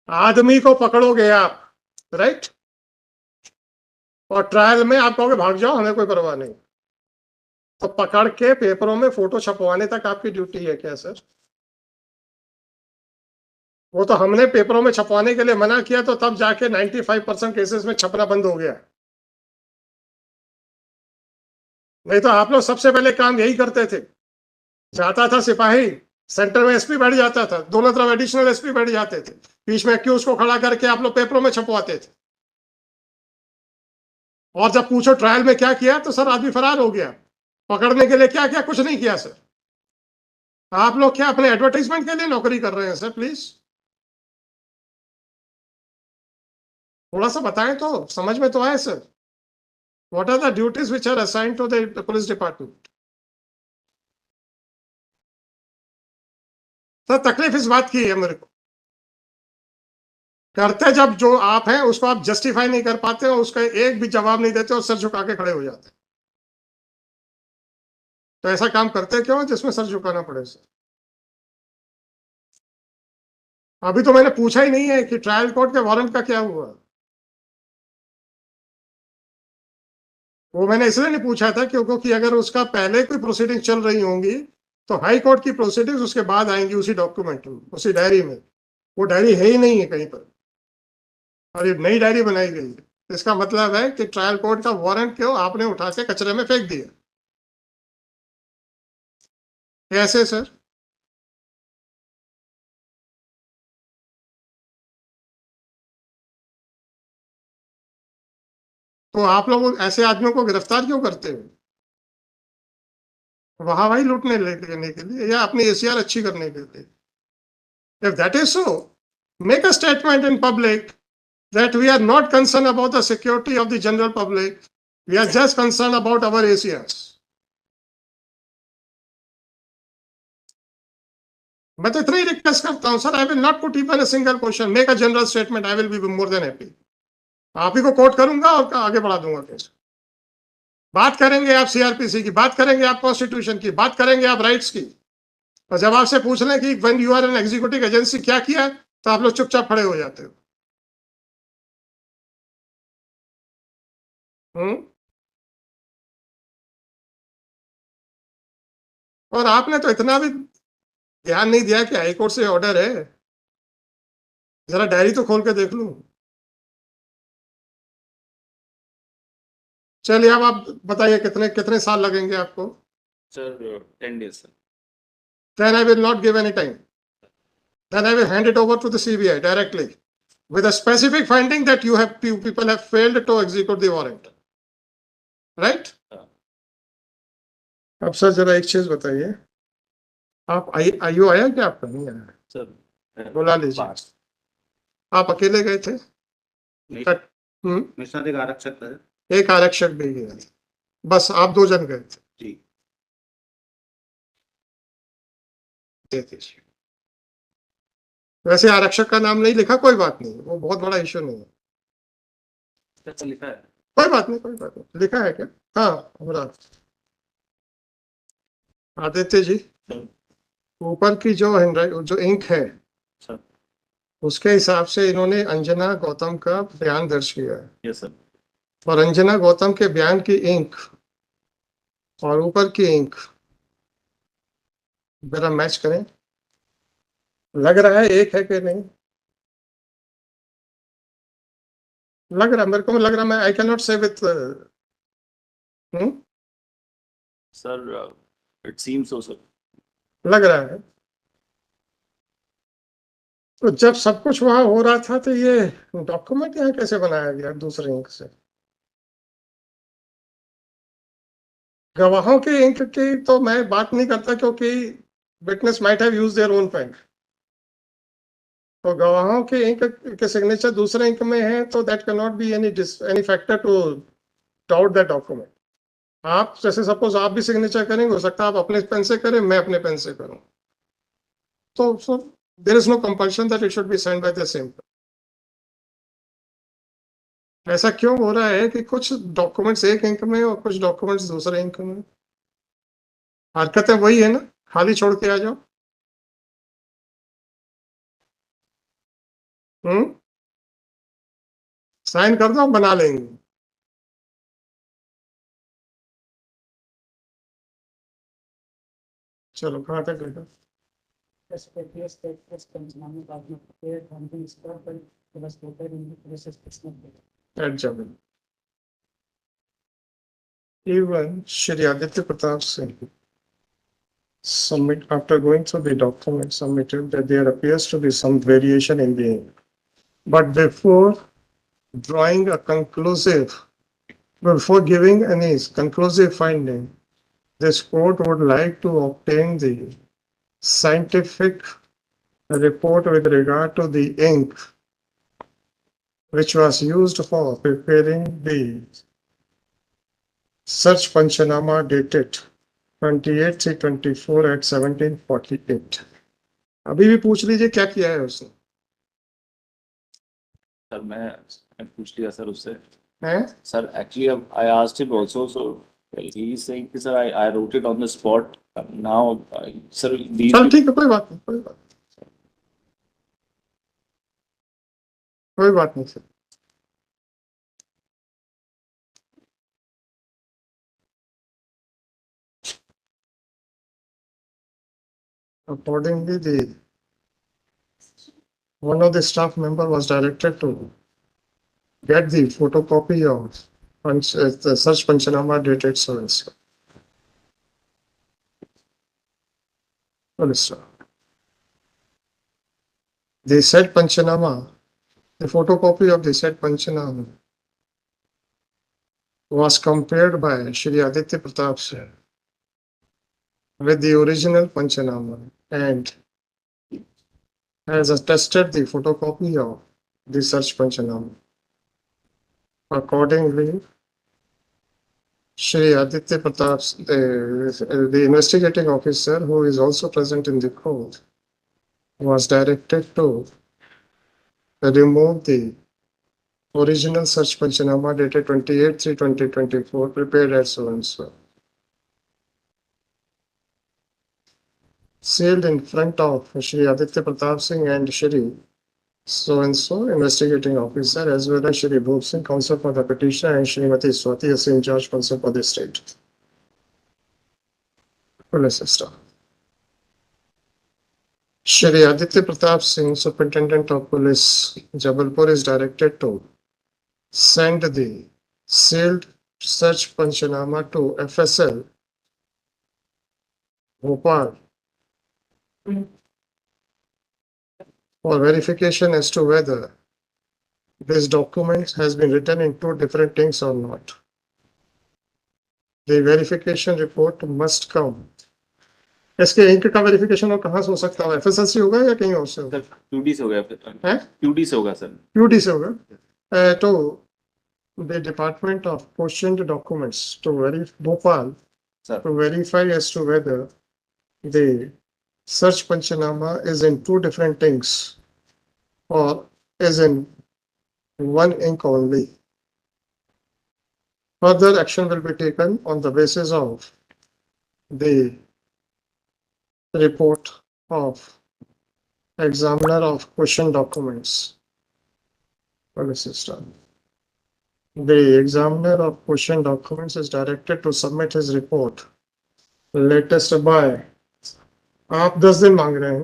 आदमी को पकड़ोगे आप, राइट, और ट्रायल में आप कहोगे भाग जाओ, हमें कोई परवाह नहीं, तो पकड़ के पेपरों में फोटो छपवाने तक आपकी ड्यूटी है क्या सर? वो तो हमने पेपरों में छपवाने के लिए मना किया, तो तब जाके 95% केसेस में छपना बंद हो गया। नहीं तो आप लोग सबसे पहले काम यही करते थे। जाता था सिपाही, सेंटर में एसपी बैठ जाता था, दोनों तरफ एडिशनल एसपी बैठ जाते थे, बीच में एक्यूज को खड़ा करके आप लोग पेपरों में छपवाते थे। और जब पूछो ट्रायल में क्या किया, तो सर आदमी फरार हो गया। पकड़ने के लिए क्या किया? कुछ नहीं किया सर। आप लोग क्या अपने एडवर्टाइजमेंट के लिए नौकरी कर रहे हैं सर? प्लीज थोड़ा सा बताएं तो समझ में तो आए sir. What are the duties which are assigned to the police department? Sir तकलीफ इस बात की है मेरे को, करते जब जो आप हैं उसको आप जस्टिफाई नहीं कर पाते हो, उसका एक भी जवाब नहीं देते और सर झुका के खड़े हो जाते हैं। तो ऐसा काम करते क्यों जिसमें सर झुकाना पड़े सर? अभी तो मैंने पूछा ही नहीं है कि ट्रायल कोर्ट के वारंट का क्या हुआ। वो मैंने इसलिए नहीं पूछा था क्योंकि अगर उसका पहले कोई प्रोसीडिंग चल रही होंगी तो हाई कोर्ट की प्रोसीडिंग्स उसके बाद आएंगी उसी डॉक्यूमेंट में, उसी डायरी में। वो डायरी है ही नहीं है कहीं पर, और ये नई डायरी बनाई गई है। इसका मतलब है कि ट्रायल कोर्ट का वारंट क्यों आपने उठा के कचरे में फेंक दिया। कैसे सर? तो आप लोग ऐसे आदमियों को गिरफ्तार क्यों करते हो? वहां वही लूटने लेने के लिए या अपनी एसीआर अच्छी करने के लिए? If that is so, make a statement in public that we are not concerned about the security of the general public. We are just concerned about our ACRs. मैं तो इतना ही रिक्वेस्ट करता हूं sir, I will not put even a single question, make a general statement, I will be more than happy. आप ही को coat करूंगा और आगे बढ़ा दूंगा केस। बात करेंगे आप सीआरपीसी की, बात करेंगे आप कॉन्स्टिट्यूशन की, बात करेंगे आप राइट्स की, और जब आपसे पूछ लें कि when you are an executive agency क्या किया, तो आप लोग चुपचाप खड़े हो जाते हो। हम्म। और आपने तो इतना भी ध्यान नहीं दिया कि हाईकोर्ट से ऑर्डर है। जरा डायरी तो खोल के देख लूं। चलिए अब आप बताइए कितने कितने साल लगेंगे आपको? Sir 10 days sir. Then I will not give any time. Then I will hand it over to the CBI directly with a specific finding that you people have failed to execute the warrant. Right? अब sir जरा एक चीज बताइए, आप आयु आया क्या आपका? नहीं आया सर बुला लीजिए। आप अकेले गए थे? नहीं, हम्म। मेरे साथ एक आरक्षक था। एक आरक्षक भी गया, बस आप दो जन गए थे? जी। दे दीजिए। वैसे आरक्षक का नाम नहीं लिखा, कोई बात नहीं, वो बहुत बड़ा इश्यू नहीं है। सर लिखा है। कोई बात नहीं, कोई बात नहीं, लिखा है क्या? हाँ हमारा आदित्य जी, ऊपर की जो जो इंक है सर। उसके हिसाब से इन्होंने अंजना गौतम का बयान दर्ज किया है, यस सर। और अंजना गौतम के बयान की इंक और ऊपर की इंक जरा मैच करें, लग रहा है एक है कि नहीं? लग रहा, मेरे को लग रहा, मैं आई कैन नॉट से with sir it seems so sir. लग रहा है। तो जब सब कुछ वहां हो रहा था तो ये डॉक्यूमेंट यहाँ कैसे बनाया गया दूसरे इंक से? गवाहों के इंक की तो मैं बात नहीं करता क्योंकि witness might have used their own pen. तो गवाहों के इंक के सिग्नेचर दूसरे इंक में है तो that can not be any factor to doubt that document. आप जैसे सपोज आप भी सिग्नेचर करेंगे, हो सकता है आप अपने पेन से करें, मैं अपने पेन से करूं, तो there is no compulsion that it should be signed by the same. ऐसा क्यों हो रहा है कि कुछ डॉक्यूमेंट्स एक इंक में और कुछ डॉक्यूमेंट्स दूसरे इंक में? हरकतें वही है ना, खाली छोड़ के आ जाओ। साइन कर दो, बना लेंगे। चलो कहाँ तक गए? Adjournment. Even Shri Aditya Pratap Singh submit, after going through the document, submitted that there appears to be some variation in the ink. But before drawing a conclusive, before giving any conclusive finding, this court would like to obtain the scientific report with regard to the ink which was used for preparing the search Panchanama dated 28/3/24 at 17:48. अभी भी पूछ लीजिए क्या किया है उसने? Sir मैं पूछ लिया सर उससे। हैं? Sir, actually, I asked him also. So he is saying, sir, I wrote it on the spot. Now, sir, these. चल ठीक है, कोई बात नहीं, कोई बात नहीं, कोई बात नहीं sir. Accordingly, one of the staff member was directed to get the photocopy of the search Panchanama dated so and so. The said Panchanama, the photocopy of the said Panchanama was compared by Shri Aditya Pratap Singh with the original Panchanama and has attested the photocopy of the search Panchanama. Accordingly, Shri Aditya Pratap, the investigating officer, who is also present in the court, was directed to remove the original search Panchanama dated 28/3/2024, prepared as so and so, sealed in front of Shri Aditya Pratap Singh and Shri so and so investigating officer, as well as Shri Bhop Singh, counsel for the petitioner, and Srimati Swati Asim, judge, counsel for the state. Police staff. Shri Aditya Pratap Singh, Superintendent of Police, Jabalpur, is directed to send the sealed search Panchanama to FSL, Bhopal, for verification as to whether this document has been written in two different things or not. The verification report must come. इसके ink का verification और कहाँ से हो सकता है? FSL से होगा या कहीं और से होगा? QD से हो गया हैं? QD से होगा सर। QD से होगा। तो the Department of Questioned Documents to Bhopal to verify as to whether the search Panchanama is in two different things or is in one ink only. Further action will be taken on the basis of the report of examiner of question documents. The examiner of question documents is directed to submit his report latest by, आप 10 दिन मांग रहे हैं,